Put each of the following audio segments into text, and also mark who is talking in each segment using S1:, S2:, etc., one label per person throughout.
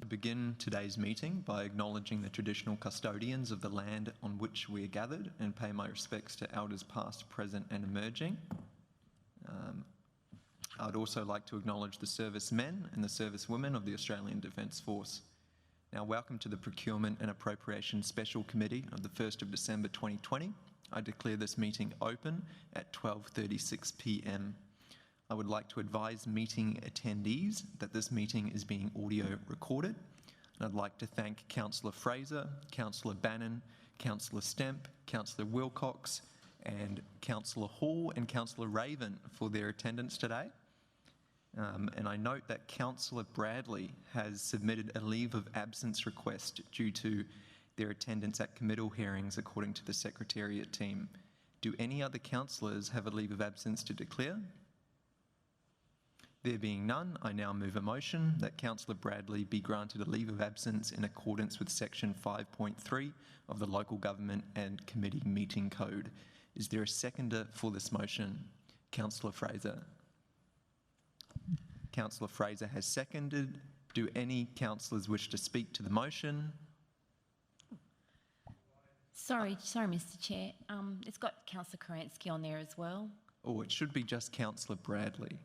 S1: to begin today's meeting by acknowledging the traditional custodians of the land on which we are gathered and pay my respects to elders past, present and emerging. I'd also like to acknowledge the servicemen and the servicewomen of the Australian Defence Force. Now, welcome to the Procurement and Appropriations Special Committee of the 1st of December 2020. I declare this meeting open at 12:36 p.m. I would like to advise meeting attendees that this meeting is being audio recorded. And I'd like to thank Councillor Fraser, Councillor Bannon, Councillor Stemp, Councillor Wilcox and Councillor Hall and Councillor Raven for their attendance today. And I note that Councillor Bradley has submitted a leave of absence request due to their attendance at committal hearings according to the Secretariat team. Do any other councillors have a leave of absence to declare? There being none, I now move a motion that Councillor Bradley be granted a leave of absence in accordance with section 5.3 of the Local Government and Committee Meeting Code. Is there a seconder for this motion? Councillor Fraser. Councillor Fraser has seconded. Do any councillors wish to speak to the motion?
S2: Sorry, Mr. Chair. It's got Councillor Kerensky on there as well.
S1: Oh, it should be just Councillor Bradley.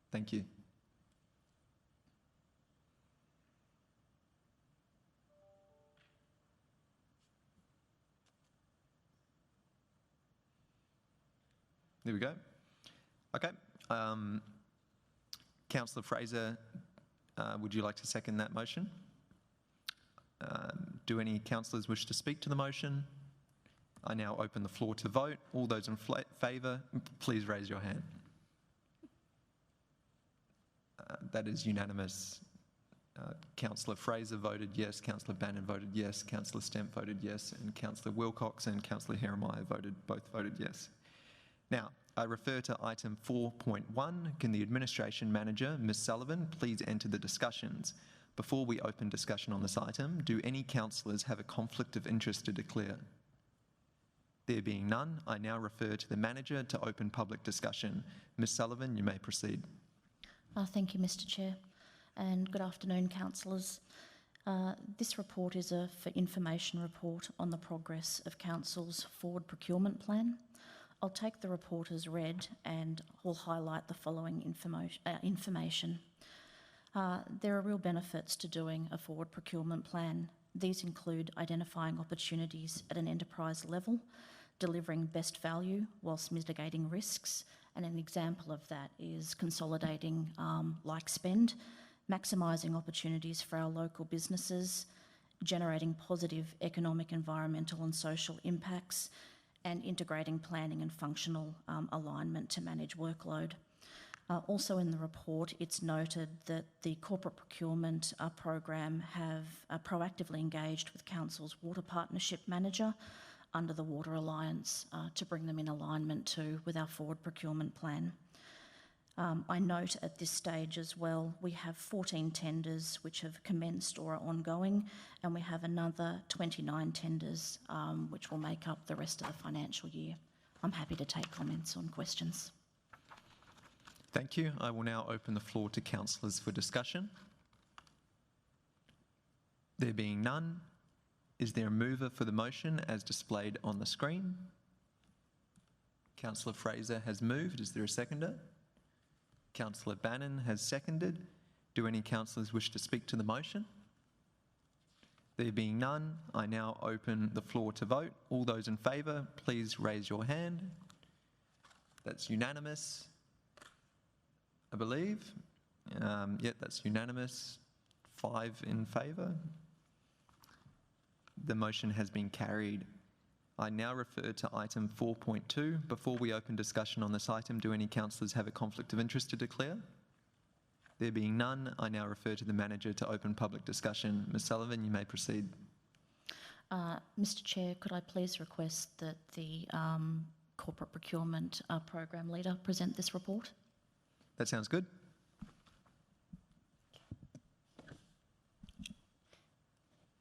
S1: Thank you. There we go. Okay. Councillor Fraser, would you like to second that motion? Do any councillors wish to speak to the motion? I now open the floor to vote. All those in favour, please raise your hand. That is unanimous. Councillor Fraser voted yes, Councillor Bannon voted yes, Councillor Stemp voted yes, and Councillor Wilcox and Councillor Heremiah both voted yes. Now, I refer to item 4.1. Can the Administration Manager, Ms Sullivan, please enter the discussions? Before we open discussion on this item, do any councillors have a conflict of interest to declare? There being none, I now refer to the Manager to open public discussion. Ms Sullivan, you may proceed.
S3: Thank you, Mr Chair, and good afternoon, councillors. This report is a for information report on the progress of Council's forward procurement plan. I'll take the report as read and will highlight the following information. There are real benefits to doing a forward procurement plan. These include identifying opportunities at an enterprise level, delivering best value whilst mitigating risks, and an example of that is consolidating like spend, maximising opportunities for our local businesses, generating positive economic, environmental and social impacts, and integrating planning and functional alignment to manage workload. Also in the report, it's noted that the corporate procurement program have proactively engaged with Council's Water Partnership Manager under the Water Alliance to bring them in alignment with our forward procurement plan. I note at this stage as well, we have 14 tenders which have commenced or are ongoing, and we have another 29 tenders which will make up the rest of the financial year. I'm happy to take comments on questions.
S1: Thank you. I will now open the floor to councillors for discussion. There being none, is there a mover for the motion as displayed on the screen? Councillor Fraser has moved. Is there a seconder? Councillor Bannon has seconded. Do any councillors wish to speak to the motion? There being none, I now open the floor to vote. All those in favour, please raise your hand. That's unanimous, I believe. Yep, that's unanimous. 5 in favour. The motion has been carried. I now refer to item 4.2. Before we open discussion on this item, do any councillors have a conflict of interest to declare? There being none, I now refer to the Manager to open public discussion. Ms Sullivan, you may proceed.
S3: Mr Chair, could I please request that the Corporate Procurement Program Leader present this report?
S1: That sounds good.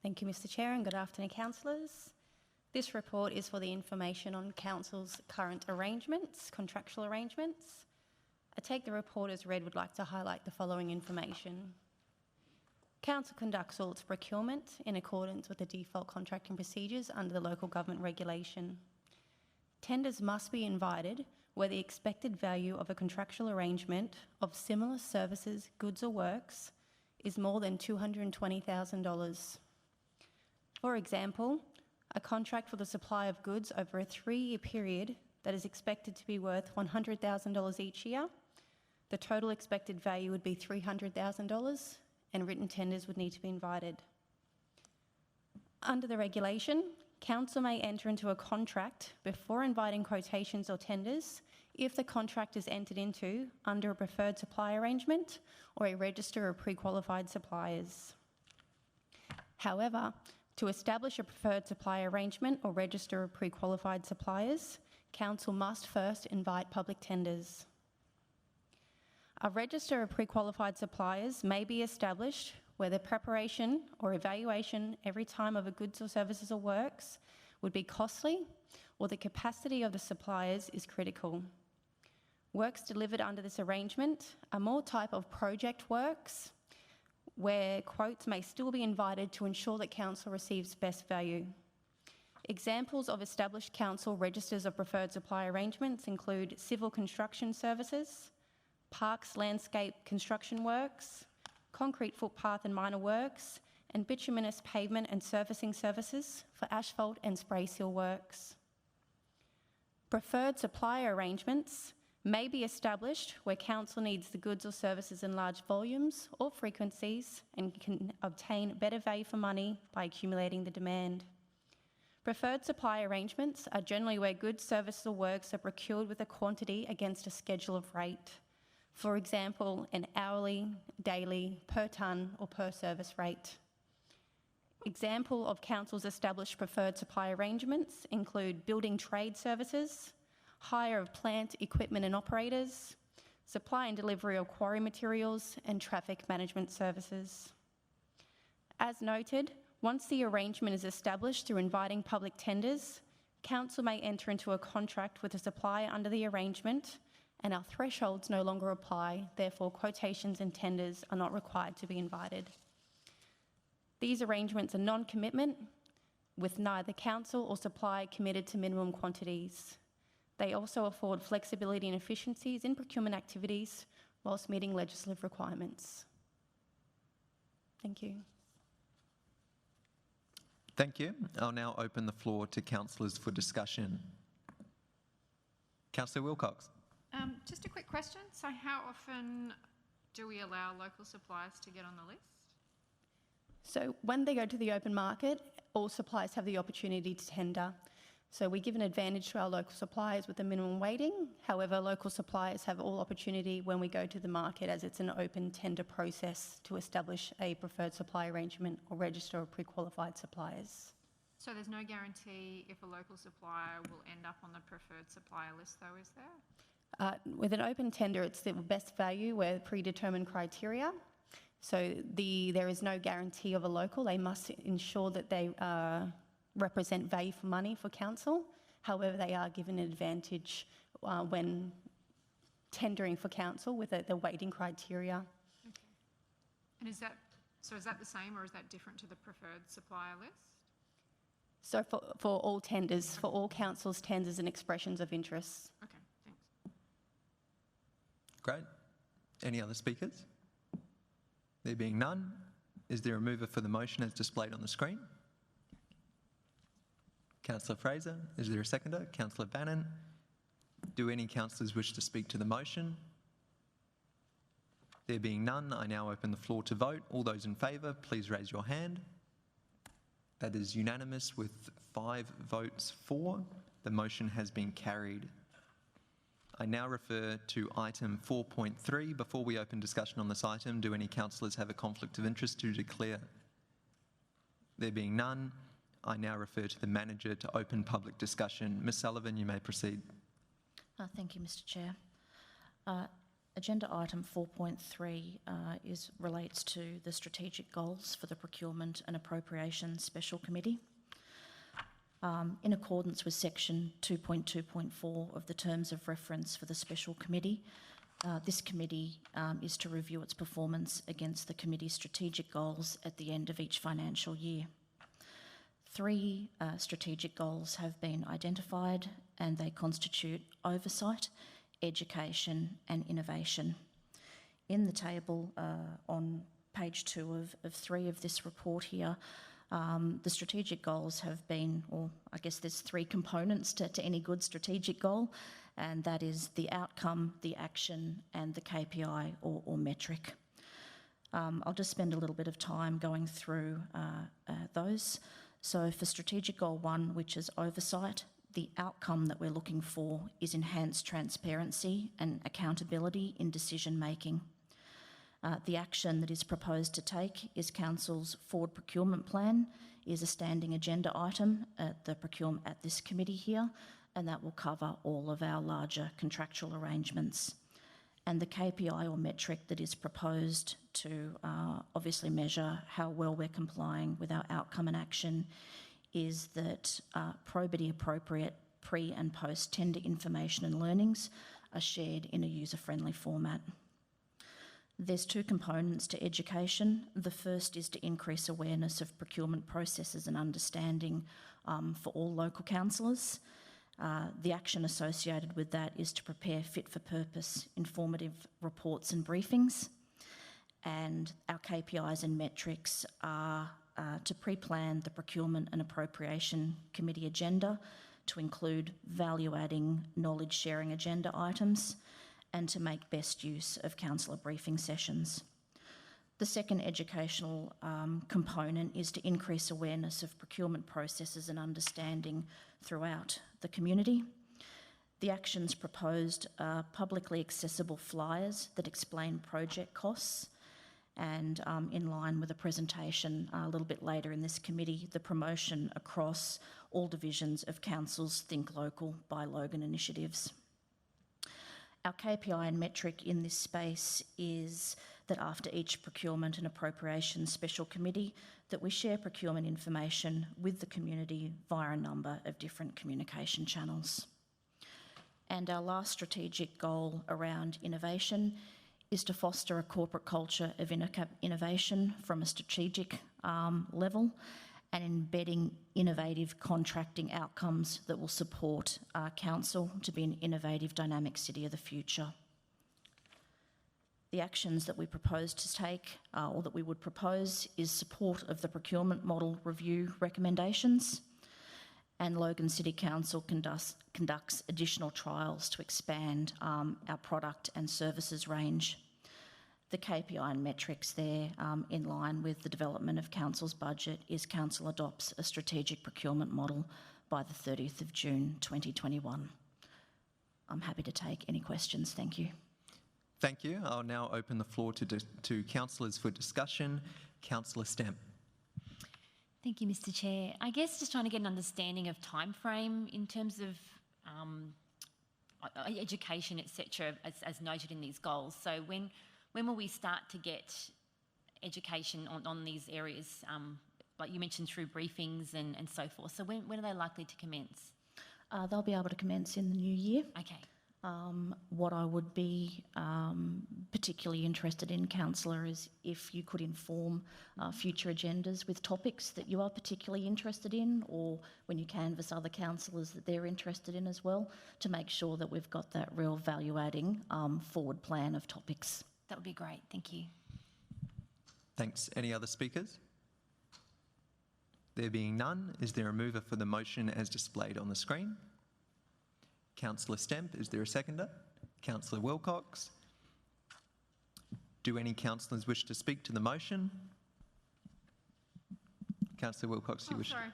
S4: Thank you, Mr Chair, and good afternoon, councillors. This report is for the information on Council's current arrangements, contractual arrangements. A take the report as read, would like to highlight the following information. Council conducts all its procurement in accordance with the default contracting procedures under the local government regulation. Tenders must be invited where the expected value of a contractual arrangement of similar services, goods or works is more than $220,000. For example, a contract for the supply of goods over a 3-year period that is expected to be worth $100,000 each year, the total expected value would be $300,000 and written tenders would need to be invited. Under the regulation, Council may enter into a contract before inviting quotations or tenders if the contract is entered into under a preferred supply arrangement or a register of pre-qualified suppliers. However, to establish a preferred supply arrangement or register of pre-qualified suppliers, Council must first invite public tenders. A register of pre-qualified suppliers may be established where the preparation or evaluation every time of a goods or services or works would be costly or the capacity of the suppliers is critical. Works delivered under this arrangement are more type of project works where quotes may still be invited to ensure that Council receives best value. Examples of established Council registers of preferred supply arrangements include civil construction services, parks landscape construction works, concrete footpath and minor works, and bituminous pavement and surfacing services for asphalt and spray seal works. Preferred supplier arrangements may be established where Council needs the goods or services in large volumes or frequencies and can obtain better value for money by accumulating the demand. Preferred supply arrangements are generally where goods, services or works are procured with a quantity against a schedule of rate. For example, an hourly, daily, per tonne or per service rate. Example of Council's established preferred supply arrangements include building trade services, hire of plant, equipment and operators, supply and delivery of quarry materials and traffic management services. As noted, once the arrangement is established through inviting public tenders, Council may enter into a contract with a supplier under the arrangement and our thresholds no longer apply, therefore quotations and tenders are not required to be invited. These arrangements are non-commitment, with neither Council or supplier committed to minimum quantities. They also afford flexibility and efficiencies in procurement activities whilst meeting legislative requirements. Thank you.
S1: Thank you. I'll now open the floor to councillors for discussion. Councillor Wilcox.
S5: Just a quick question. So how often do we allow local suppliers to get on the list?
S4: So when they go to the open market, all suppliers have the opportunity to tender. So we give an advantage to our local suppliers with the minimum weighting. However, local suppliers have all opportunity when we go to the market, as it's an open tender process to establish a preferred supply arrangement or register of pre-qualified suppliers.
S5: So there's no guarantee if a local supplier will end up on the preferred supplier list though, is there?
S4: With an open tender, it's the best value with predetermined criteria. So there is no guarantee of a local. They must ensure that they represent value for money for Council. However, they are given an advantage when tendering for Council with the weighting criteria.
S5: Okay. And is that the same or is that different to the preferred supplier list?
S4: So for all tenders, for all Council's tenders and expressions of interest.
S5: Okay, thanks.
S1: Great. Any other speakers? There being none, is there a mover for the motion as displayed on the screen? Councillor Fraser. Is there a seconder? Councillor Bannon. Do any councillors wish to speak to the motion? There being none, I now open the floor to vote. All those in favour, please raise your hand. That is unanimous with 5 votes for. The motion has been carried. I now refer to item 4.3. Before we open discussion on this item, do any councillors have a conflict of interest to declare? There being none, I now refer to the manager to open public discussion. Ms Sullivan, you may proceed.
S3: Thank you, Mr Chair. Agenda item 4.3 relates to the strategic goals for the Procurement and Appropriations Special Committee. In accordance with section 2.2.4 of the Terms of Reference for the Special Committee, This committee is to review its performance against the committee's strategic goals at the end of each financial year. 3 strategic goals have been identified, and they constitute oversight, education and innovation. In the table on page 2 of 3 of this report here, the strategic goals have been, or I guess there's 3 components to any good strategic goal, and that is the outcome, the action and the KPI or metric. I'll just spend a little bit of time going through those. So for strategic goal 1, which is oversight, the outcome that we're looking for is enhanced transparency and accountability in decision making. The action that is proposed to take is Council's forward procurement plan, is a standing agenda item at this committee here, and that will cover all of our larger contractual arrangements. And the KPI or metric that is proposed to obviously measure how well we're complying with our outcome and action is that probity appropriate pre and post tender information and learnings are shared in a user-friendly format. There's 2 components to education. The first is to increase awareness of procurement processes and understanding for all local councillors. The action associated with that is to prepare fit-for-purpose informative reports and briefings. And our KPIs and metrics are to pre-plan the Procurement and Appropriation Committee agenda to include value-adding knowledge-sharing agenda items and to make best use of councillor briefing sessions. The second educational component is to increase awareness of procurement processes and understanding throughout the community. The actions proposed are publicly accessible flyers that explain project costs, and in line with a presentation a little bit later in this committee, the promotion across all divisions of Council's Think Local, Buy Logan initiatives. Our KPI and metric in this space is that after each procurement and appropriations special committee, that we share procurement information with the community via a number of different communication channels. And our last strategic goal around innovation is to foster a corporate culture of innovation from a strategic level and embedding innovative contracting outcomes that will support our council to be an innovative, dynamic city of the future. The actions that we propose to take, or that we would propose, is support of the procurement model review recommendations, and Logan City Council conducts additional trials to expand our product and services range. The KPI and metrics there, in line with the development of Council's budget, is Council adopts a strategic procurement model by the 30th of June 2021. I'm happy to take any questions. Thank you.
S1: Thank you. I'll now open the floor to councillors for discussion. Councillor Stemp.
S2: Thank you, Mr. Chair. I guess just trying to get an understanding of time frame in terms of education, etc., as noted in these goals. So when will we start to get education on these areas, like you mentioned, through briefings and so forth? So when are they likely to commence?
S3: They'll be able to commence in the new year.
S2: Okay.
S3: What I would be particularly interested in, Councillor, is if you could inform future agendas with topics that you are particularly interested in, or when you canvass other councillors that they're interested in as well, to make sure that we've got that real value-adding forward plan of topics.
S2: That would be great. Thank you.
S1: Thanks. Any other speakers? There being none, is there a mover for the motion as displayed on the screen? Councillor Stemp, is there a seconder? Councillor Wilcox. Do any councillors wish to speak to the motion? Councillor Wilcox, you wish?
S5: Sorry.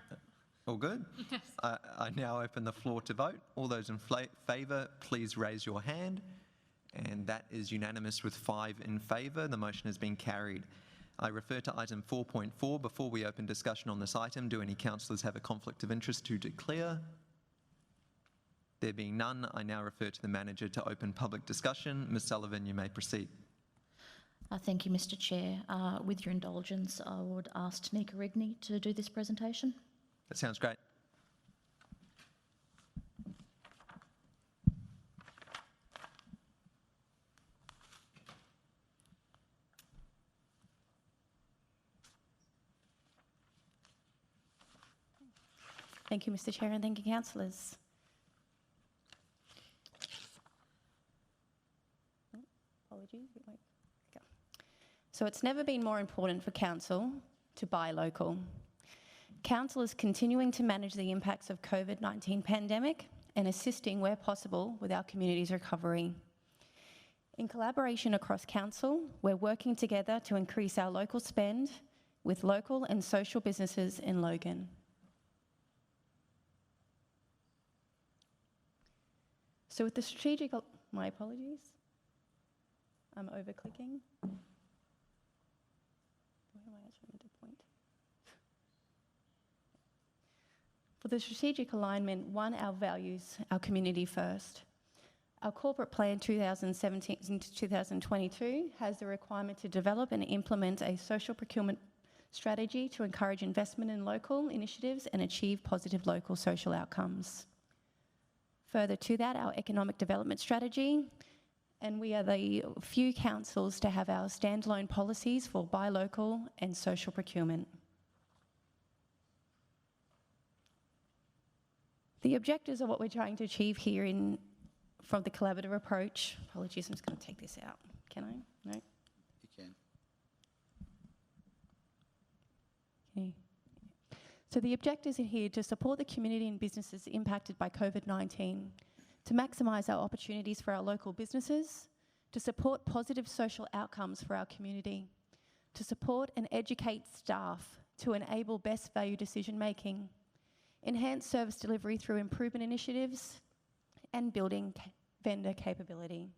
S1: All good?
S5: Yes.
S1: I now open the floor to vote. All those in favour, please raise your hand. And that is unanimous with 5 in favour. The motion has been carried. I refer to item 4.4. Before we open discussion on this item, do any councillors have a conflict of interest to declare? There being none, I now refer to the manager to open public discussion. Ms Sullivan, you may proceed.
S3: Thank you, Mr. Chair. With your indulgence, I would ask Tanika Rigney to do this presentation.
S1: That sounds great.
S4: Thank you, Mr. Chair, and thank you, councillors. Apologies. Okay. So it's never been more important for council to buy local. Council is continuing to manage the impacts of COVID-19 pandemic and assisting where possible with our community's recovery. In collaboration across council, we're working together to increase our local spend with local and social businesses in Logan. So with the strategic, my apologies, I'm over-clicking. Where am I actually meant to point? For the strategic alignment, one, our values, our community first. Our corporate plan 2017 to 2022 has the requirement to develop and implement a social procurement strategy to encourage investment in local initiatives and achieve positive local social outcomes. Further to that, our economic development strategy, and we are the few councils to have our standalone policies for buy local and social procurement. The objectives of what we're trying to achieve here from the collaborative approach, apologies, I'm just going to take this out. Can I? No?
S6: You can.
S4: Okay. So the objectives are here to support the community and businesses impacted by COVID-19, to maximise our opportunities for our local businesses, to support positive social outcomes for our community, to support and educate staff to enable best value decision making, enhance service delivery through improvement initiatives, and building vendor capability.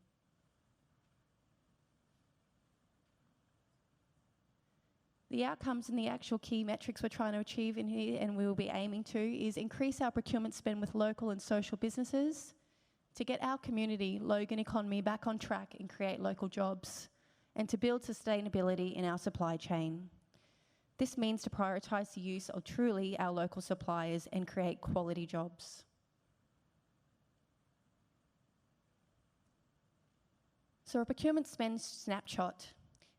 S4: The outcomes and the actual key metrics we're trying to achieve in here, and we will be aiming to, is increase our procurement spend with local and social businesses to get our community, Logan economy, back on track and create local jobs, and to build sustainability in our supply chain. This means to prioritise the use of truly our local suppliers and create quality jobs. So a procurement spend snapshot.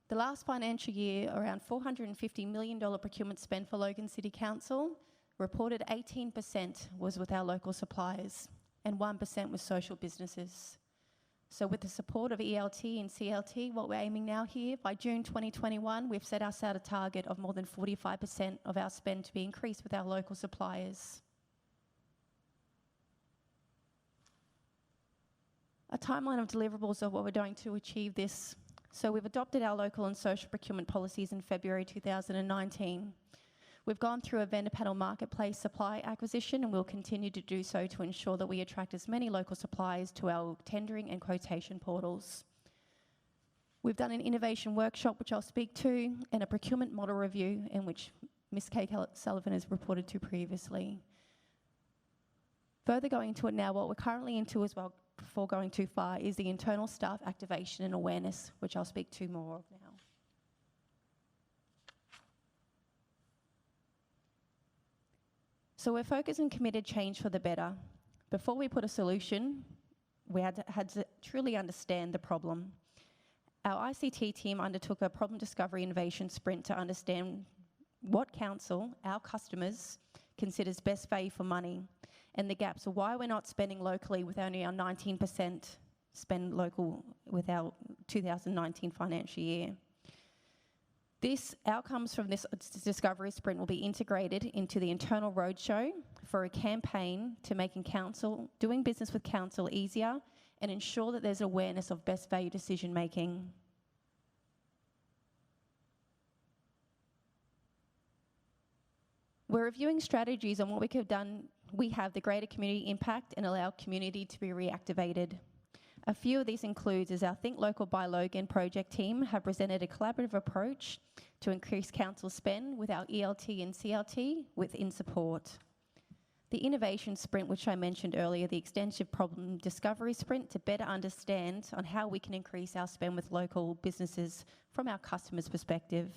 S4: The last financial year, around $450 million procurement spend for Logan City Council, reported 18% was with our local suppliers and 1% with social businesses. So with the support of ELT and CLT, what we're aiming now here, by June 2021, we've set ourselves a target of more than 45% of our spend to be increased with our local suppliers. A timeline of deliverables of what we're doing to achieve this. So we've adopted our local and social procurement policies in February 2019. We've gone through a vendor panel marketplace supply acquisition, and we'll continue to do so to ensure that we attract as many local suppliers to our tendering and quotation portals. We've done an innovation workshop, which I'll speak to, and a procurement model review, in which Ms. Kay Sullivan has reported to previously. Further going into it now, what we're currently into as well, before going too far, is the internal staff activation and awareness, which I'll speak to more of now. So we're focused and committed change for the better. Before we put a solution, we had to truly understand the problem. Our ICT team undertook a problem discovery innovation sprint to understand what council, our customers, considers best value for money, and the gaps of why we're not spending locally with only our 19% spend local with our 2019 financial year. This outcomes from this discovery sprint will be integrated into the internal roadshow for a campaign to making doing business with council easier and ensure that there's awareness of best value decision making. We're reviewing strategies on what we could have done. We have the greater community impact and allow community to be reactivated. A few of these includes is our Think Local by Logan project team have presented a collaborative approach to increase council spend with our ELT and CLT within support. The innovation sprint, which I mentioned earlier, the extensive problem discovery sprint to better understand on how we can increase our spend with local businesses from our customers' perspective.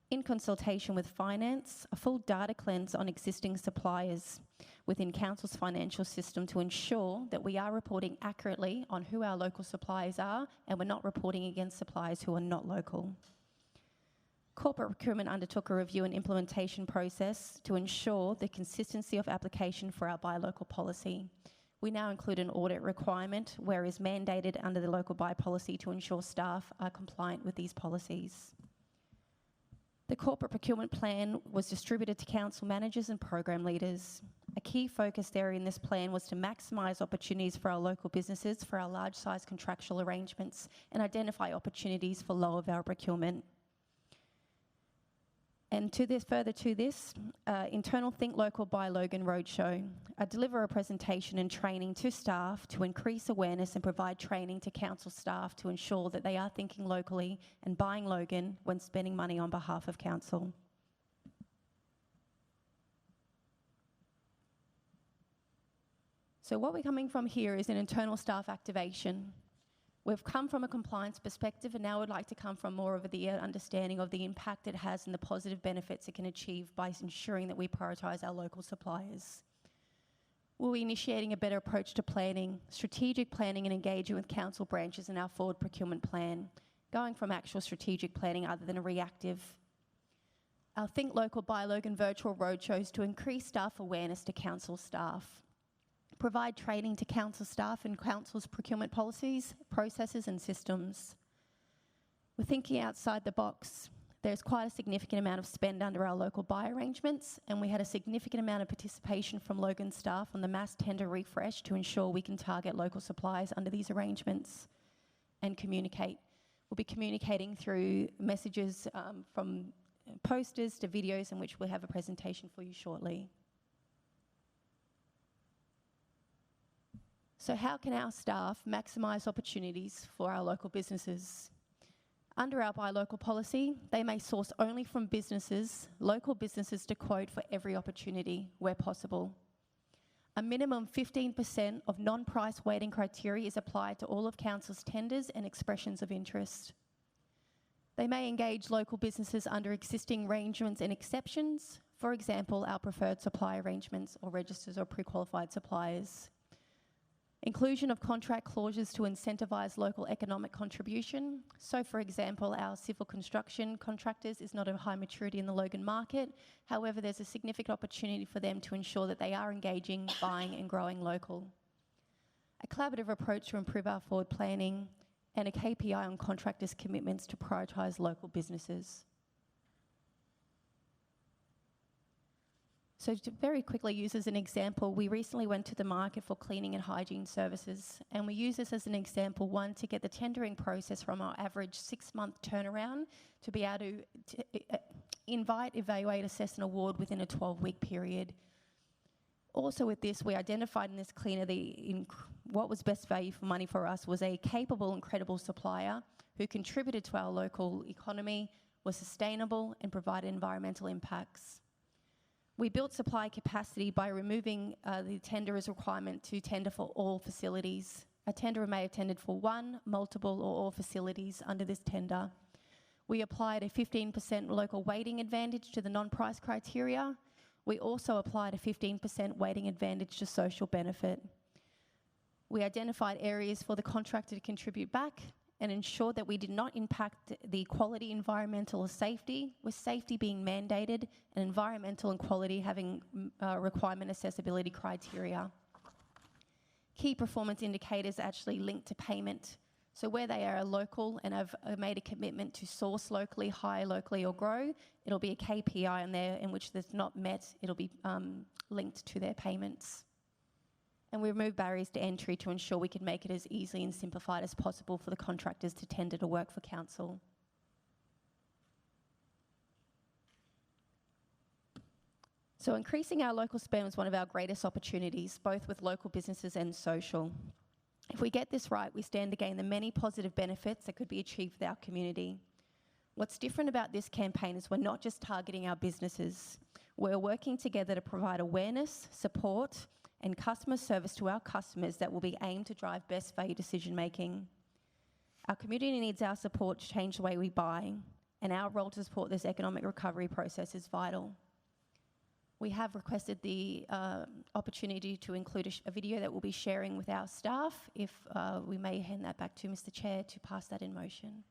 S4: In consultation with finance, a full data cleanse on existing suppliers within council's financial system to ensure that we are reporting accurately on who our local suppliers are and we're not reporting against suppliers who are not local. Corporate Procurement undertook a review and implementation process to ensure the consistency of application for our buy local policy. We now include an audit requirement where it is mandated under the local buy policy to ensure staff are compliant with these policies. The corporate procurement plan was distributed to council managers and program leaders. A key focus area in this plan was to maximise opportunities for our local businesses for our large-size contractual arrangements and identify opportunities for lower value procurement. And further to this, internal Think Local by Logan Roadshow. Deliver a presentation and training to staff to increase awareness and provide training to council staff to ensure that they are thinking locally and buying Logan when spending money on behalf of council. So what we're coming from here is an internal staff activation. We've come from a compliance perspective, and now we'd like to come from more of the understanding of the impact it has and the positive benefits it can achieve by ensuring that we prioritise our local suppliers. We'll be initiating a better approach to planning, strategic planning and engaging with council branches in our forward procurement plan, going from actual strategic planning other than a reactive. Our Think Local by Logan virtual roadshows to increase staff awareness to council staff. Provide training to council staff and council's procurement policies, processes and systems. We're thinking outside the box. There's quite a significant amount of spend under our local buy arrangements, and we had a significant amount of participation from Logan staff on the mass tender refresh to ensure we can target local suppliers under these arrangements and communicate. We'll be communicating through messages from posters to videos, in which we'll have a presentation for you shortly. So how can our staff maximise opportunities for our local businesses? Under our buy local policy, they may source only from businesses, local businesses, to quote for every opportunity where possible. A minimum 15% of non-price weighting criteria is applied to all of council's tenders and expressions of interest. They may engage local businesses under existing arrangements and exceptions, for example, our preferred supply arrangements or registers or pre-qualified suppliers. Inclusion of contract clauses to incentivise local economic contribution. So, for example, our civil construction contractors is not a high maturity in the Logan market. However, there's a significant opportunity for them to ensure that they are engaging, buying and growing local. A collaborative approach to improve our forward planning, and a KPI on contractors' commitments to prioritise local businesses. So to very quickly use as an example, we recently went to the market for cleaning and hygiene services, and we use this as an example, one, to get the tendering process from our average 6-month turnaround to be able to invite, evaluate, assess and award within a 12-week period. Also with this, we identified in this cleaner what was best value for money for us was a capable and credible supplier who contributed to our local economy, was sustainable and provided environmental impacts. We built supply capacity by removing the tenderer's requirement to tender for all facilities. A tenderer may have tendered for one, multiple or all facilities under this tender. We applied a 15% local weighting advantage to the non-price criteria. We also applied a 15% weighting advantage to social benefit. We identified areas for the contractor to contribute back and ensured that we did not impact the quality, environmental or safety, with safety being mandated and environmental and quality having requirement accessibility criteria. Key performance indicators actually linked to payment. So where they are local and have made a commitment to source locally, hire locally or grow, it'll be a KPI in there in which that's not met, it'll be linked to their payments. And we remove barriers to entry to ensure we can make it as easy and simplified as possible for the contractors to tender to work for council. So increasing our local spend was one of our greatest opportunities, both with local businesses and social. If we get this right, we stand to gain the many positive benefits that could be achieved with our community. What's different about this campaign is we're not just targeting our businesses. We're working together to provide awareness, support, and customer service to our customers that will be aimed to drive best value decision making. Our community needs our support to change the way we buy, and our role to support this economic recovery process is vital. We have requested the opportunity to include a video that we'll be sharing with our staff. If we may hand that back to Mr. Chair to pass that in motion.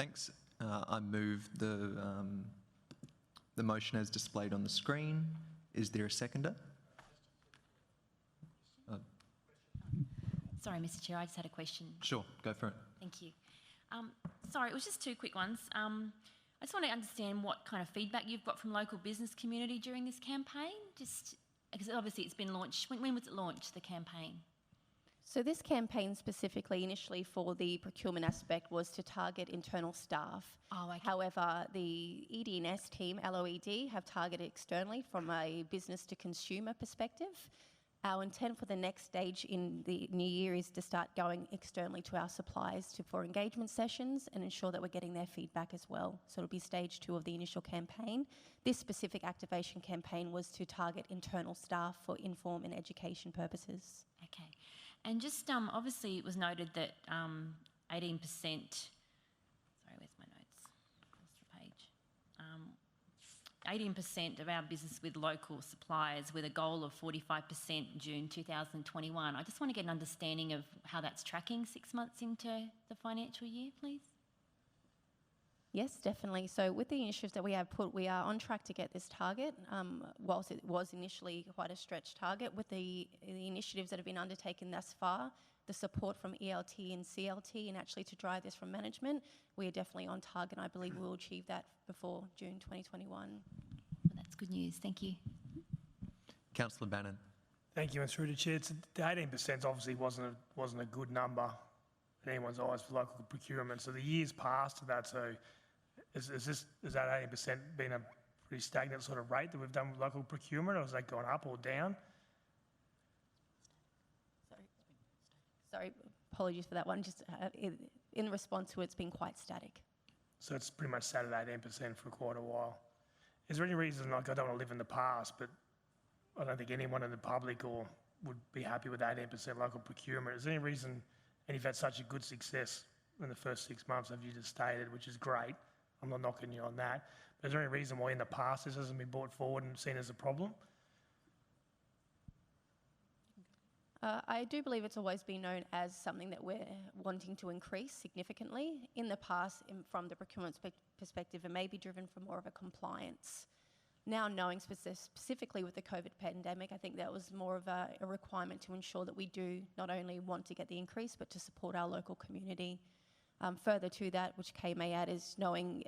S1: Thanks. I move the motion as displayed on the screen. Is there a seconder?
S2: Sorry, Mr Chair, I just had a question.
S1: Sure, go for it.
S2: Thank you. Sorry, it was just two quick ones. I just want to understand what kind of feedback you've got from local business community during this campaign, just because obviously it's been launched. When was it launched, the campaign?
S4: So this campaign specifically, initially for the procurement aspect, was to target internal staff.
S2: Oh, okay.
S4: However, the ED&S team, LOED, have targeted externally from a business to consumer perspective. Our intent for the next stage in the new year is to start going externally to our suppliers for engagement sessions and ensure that we're getting their feedback as well. So it'll be stage 2 of the initial campaign. This specific activation campaign was to target internal staff for inform and education purposes.
S2: Okay. And just obviously it was noted that 18%, sorry, where's my notes? Lost the page. 18% of our business with local suppliers with a goal of 45% June 2021. I just want to get an understanding of how that's tracking 6 months into the financial year, please.
S4: Yes, definitely. So with the initiatives that we have put, we are on track to get this target. Whilst it was initially quite a stretch target, with the initiatives that have been undertaken thus far, the support from ELT and CLT, and actually to drive this from management, we are definitely on target. I believe we will achieve that before June 2021.
S2: Well, that's good news. Thank you.
S1: Councillor Bannon.
S6: Thank you, Mr. Rudy Chair. The 18% obviously wasn't a good number in anyone's eyes for local procurement. So the years past to that, so is that 18% been a pretty stagnant sort of rate that we've done with local procurement, or has that gone up or down?
S4: Sorry, apologies for that one. Just in response to it, it's been quite static.
S6: So it's pretty much sat at 18% for quite a while. Is there any reason, like, I don't want to live in the past, but I don't think anyone in the public or would be happy with 18% local procurement. Is there any reason, and you've had such a good success in the first 6 months, as you just stated, which is great, I'm not knocking you on that, but is there any reason why in the past this hasn't been brought forward and seen as a problem?
S4: I do believe it's always been known as something that we're wanting to increase significantly. In the past, from the procurement perspective, it may be driven from more of a compliance. Now knowing specifically with the COVID pandemic, I think that was more of a requirement to ensure that we do not only want to get the increase, but to support our local community. Further to that, which Kay may add, is knowing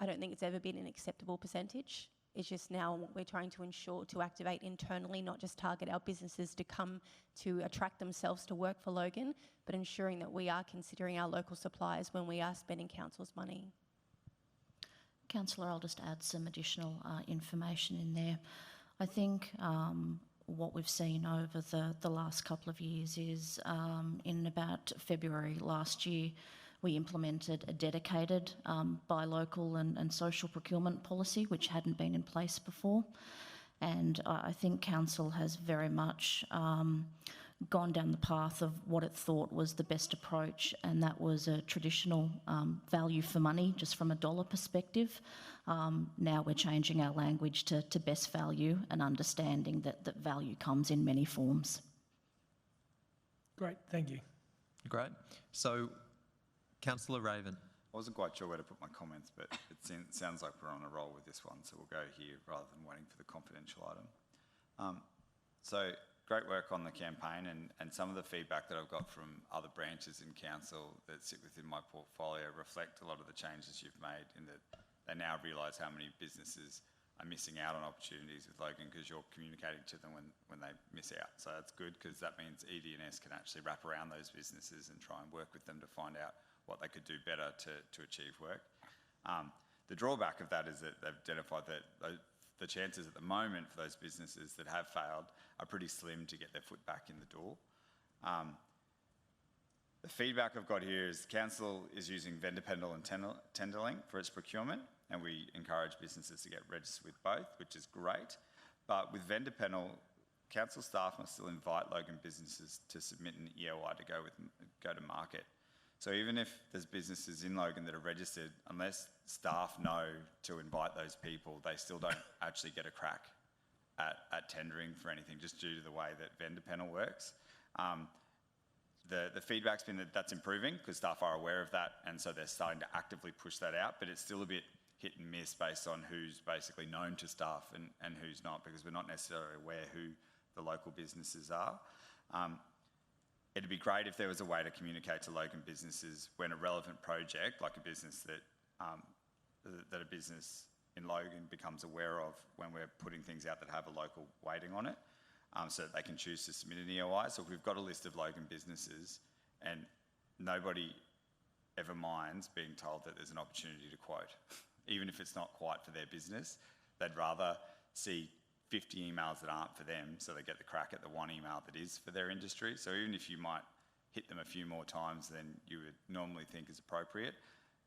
S4: I don't think it's ever been an acceptable percentage. It's just now what we're trying to ensure to activate internally, not just target our businesses to come to attract themselves to work for Logan, but ensuring that we are considering our local suppliers when we are spending council's money.
S3: Councillor, I'll just add some additional information in there. I think what we've seen over the last couple of years is in about February last year, we implemented a dedicated buy local and social procurement policy, which hadn't been in place before. And I think Council has very much gone down the path of what it thought was the best approach, and that was a traditional value for money, just from a dollar perspective. Now we're changing our language to best value and understanding that value comes in many forms.
S6: Great, thank you.
S1: Great. So, Councillor Raven.
S7: I wasn't quite sure where to put my comments, but it sounds like we're on a roll with this one, so we'll go here rather than waiting for the confidential item. So, great work on the campaign, and some of the feedback that I've got from other branches in council that sit within my portfolio reflect a lot of the changes you've made, in that they now realise how many businesses are missing out on opportunities with Logan because you're communicating to them when they miss out. So that's good, because that means ED&S can actually wrap around those businesses and try and work with them to find out what they could do better to achieve work. The drawback of that is that they've identified that the chances at the moment for those businesses that have failed are pretty slim to get their foot back in the door. The feedback I've got here is council is using vendor panel and Tenderlink for its procurement, and we encourage businesses to get registered with both, which is great. But with vendor panel, council staff must still invite Logan businesses to submit an EOI to go to market. So even if there's businesses in Logan that are registered, unless staff know to invite those people, they still don't actually get a crack at tendering for anything, just due to the way that vendor panel works. the feedback's been that that's improving because staff are aware of that, and so they're starting to actively push that out, but it's still a bit hit and miss based on who's basically known to staff and who's not, because we're not necessarily aware who the local businesses are. It'd be great if there was a way to communicate to Logan businesses when a relevant project, like a business that a business in Logan becomes aware of when we're putting things out that have a local weighting on it, so that they can choose to submit an EOI. So if we've got a list of Logan businesses and nobody ever minds being told that there's an opportunity to quote, even if it's not quite for their business, they'd rather see 50 emails that aren't for them so they get the crack at the one email that is for their industry. So even if you might hit them a few more times than you would normally think is appropriate,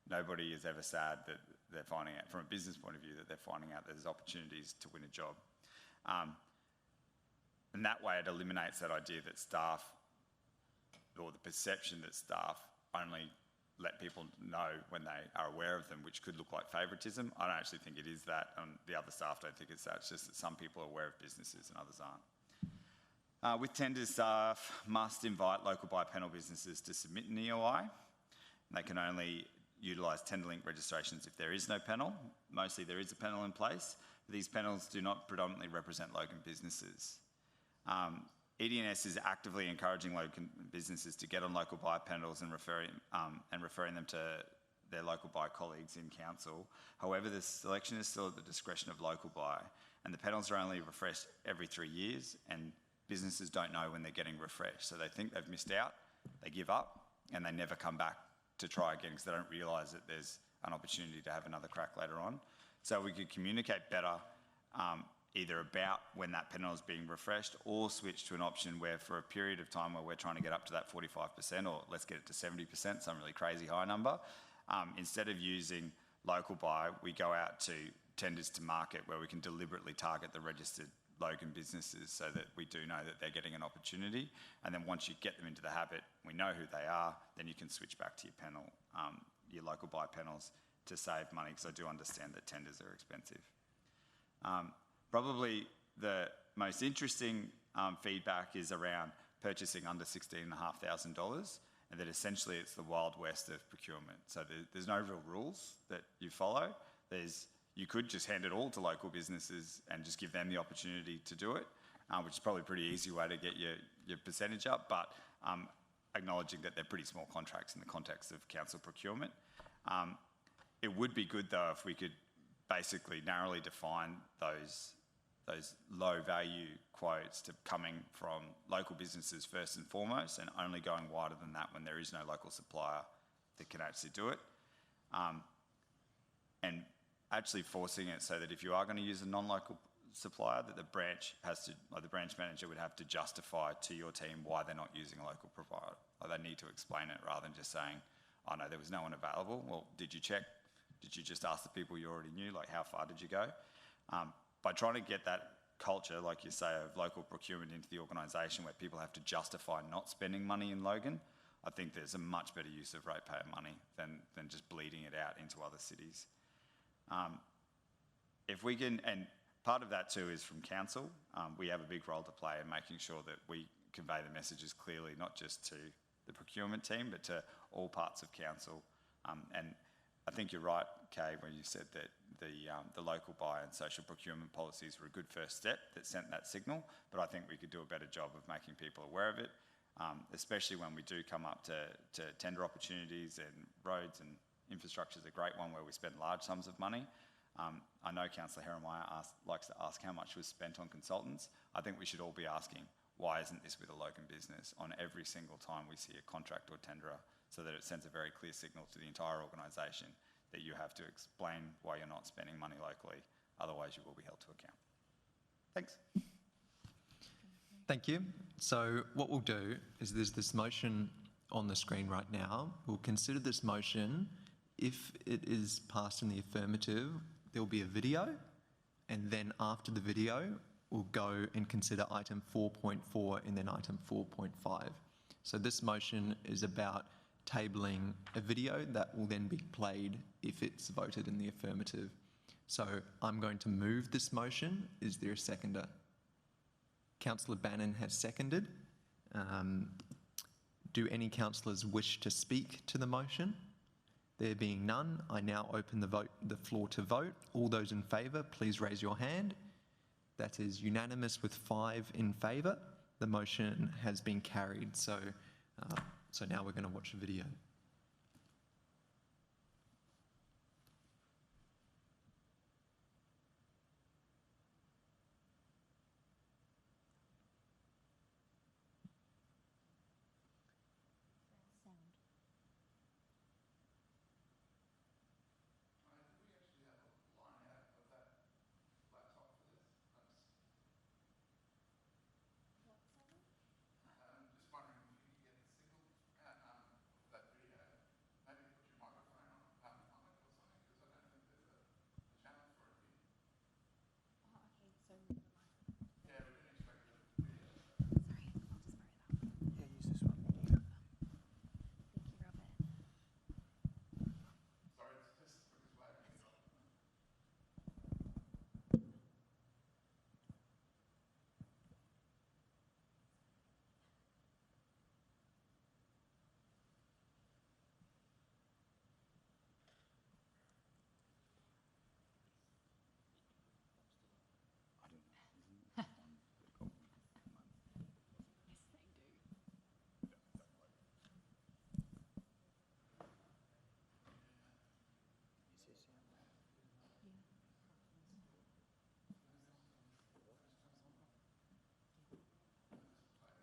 S7: nobody is ever sad that they're finding out, from a business point of view, that they're finding out there's opportunities to win a job. And that way it eliminates that idea that staff, or the perception that staff only let people know when they are aware of them, which could look like favouritism. I don't actually think it is that, and the other staff don't think it's that. It's just that some people are aware of businesses and others aren't. With tenders, staff must invite local bi-panel businesses to submit an EOI. They can only utilise tender-link registrations if there is no panel. Mostly there is a panel in place. These panels do not predominantly represent Logan businesses. ED&S is actively encouraging local businesses to get on local buy panels and referring them to their local buy colleagues in council. However, the selection is still at the discretion of local buy, and the panels are only refreshed every 3 years, and businesses don't know when they're getting refreshed. So they think they've missed out, they give up, and they never come back to try again because they don't realise that there's an opportunity to have another crack later on. So we could communicate better either about when that panel is being refreshed, or switch to an option where for a period of time where we're trying to get up to that 45%, or let's get it to 70%, some really crazy high number, instead of using local buy, we go out to tenders to market where we can deliberately target the registered Logan businesses so that we do know that they're getting an opportunity. And then once you get them into the habit, we know who they are, then you can switch back to your panel, your local buy panels, to save money, because I do understand that tenders are expensive. Probably the most interesting feedback is around purchasing under $16,500, and that essentially it's the Wild West of procurement. So there's no real rules that you follow. You could just hand it all to local businesses and just give them the opportunity to do it, which is probably a pretty easy way to get your percentage up, but acknowledging that they're pretty small contracts in the context of council procurement. It would be good though if we could basically narrowly define those low value quotes to coming from local businesses first and foremost, and only going wider than that when there is no local supplier that can actually do it. And actually forcing it so that if you are going to use a non-local supplier, that the branch manager would have to justify to your team why they're not using a local provider. Like, they need to explain it rather than just saying, oh no, there was no one available. Well, did you check? Did you just ask the people you already knew? Like, how far did you go? By trying to get that culture, like you say, of local procurement into the organisation where people have to justify not spending money in Logan, I think there's a much better use of ratepayer money than just bleeding it out into other cities. If we can, and part of that too is from council, we have a big role to play in making sure that we convey the messages clearly, not just to the procurement team, but to all parts of council. And I think you're right, Kay, when you said that the local buy and social procurement policies were a good first step that sent that signal, but I think we could do a better job of making people aware of it, especially when we do come up to tender opportunities, and roads and infrastructure is a great one where we spend large sums of money. I know Councillor Heremiah likes to ask how much was spent on consultants. I think we should all be asking, why isn't this with a Logan business on every single time we see a contract or tenderer, so that it sends a very clear signal to the entire organisation that you have to explain why you're not spending money locally, otherwise you will be held to account. Thanks.
S1: Thank you. So what we'll do is, there's this motion on the screen right now. We'll consider this motion. If it is passed in the affirmative, there'll be a video, and then after the video, we'll go and consider item 4.4 and then item 4.5. So this motion is about tabling a video that will then be played if it's voted in the affirmative. So I'm going to move this motion. Is there a seconder? Councillor Bannon has seconded. Do any councillors wish to speak to the motion? There being none, I now open the floor to vote. All those in favour, please raise your hand. That is unanimous with 5 in favour. The motion has been carried. So now we're going to watch a video.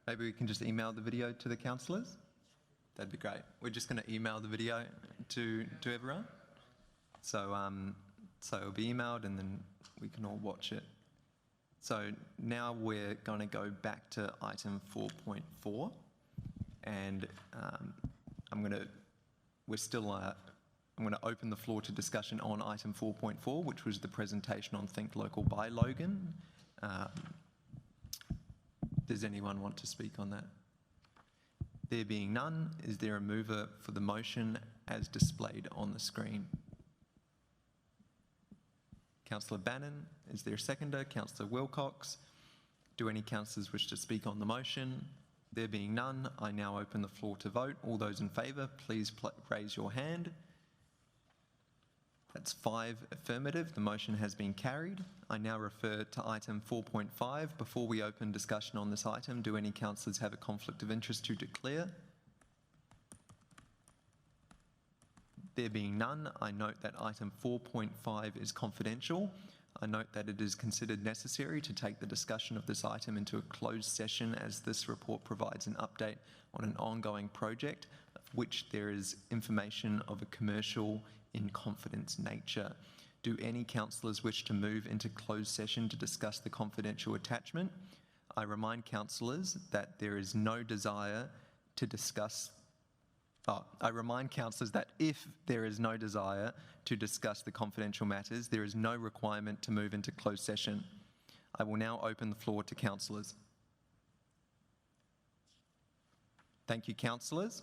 S1: Maybe we can just email the video to the councillors? That'd be great. We're just going to email the video to everyone. So it'll be emailed and then we can all watch it. So now we're going to go back to item 4.4, and I'm going to open the floor to discussion on item 4.4, which was the presentation on Think Local by Logan. Does anyone want to speak on that? There being none, is there a mover for the motion as displayed on the screen? Councillor Bannon, is there a seconder? Councillor Wilcox. Do any councillors wish to speak on the motion? There being none, I now open the floor to vote. All those in favour, please raise your hand. That's 5 affirmative. The motion has been carried. I now refer to item 4.5. Before we open discussion on this item, do any councillors have a conflict of interest to declare? There being none, I note that item 4.5 is confidential. I note that it is considered necessary to take the discussion of this item into a closed session, as this report provides an update on an ongoing project of which there is information of a commercial in confidence nature. Do any councillors wish to move into closed session to discuss the confidential attachment? I remind councillors that there is no desire to discuss. I remind councillors that if there is no desire to discuss the confidential matters, there is no requirement to move into closed session. I will now open the floor to councillors. Thank you, councillors.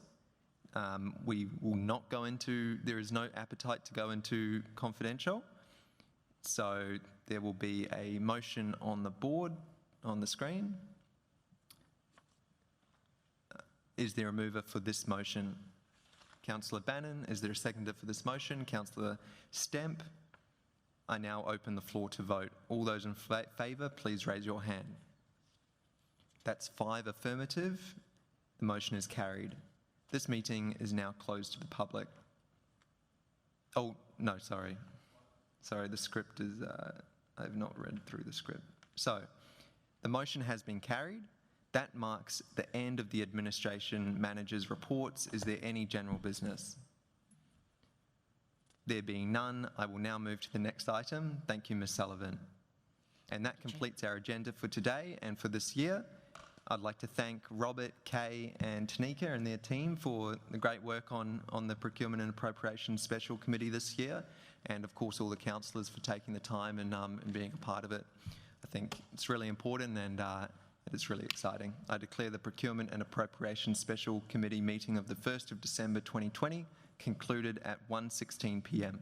S1: We will not go into, there is no appetite to go into confidential. So there will be a motion on the board, on the screen. Is there a mover for this motion? Councillor Bannon, is there a seconder for this motion? Councillor Stemp. I now open the floor to vote. All those in favour, please raise your hand. That's 5 affirmative. The motion is carried. This meeting is now closed to the public. Oh, no, sorry. Sorry, the script is, I have not read through the script. So, the motion has been carried. That marks the end of the administration manager's reports. Is there any general business? There being none, I will now move to the next item. Thank you, Ms. Sullivan. And that completes our agenda for today and for this year. I'd like to thank Robert, Kay and Tanika and their team for the great work on the Procurement and Appropriations Special Committee this year, and of course all the councillors for taking the time and being a part of it. I think it's really important and it's really exciting. I declare the Procurement and Appropriations Special Committee meeting of the 1st of December 2020 concluded at 1:16 p.m.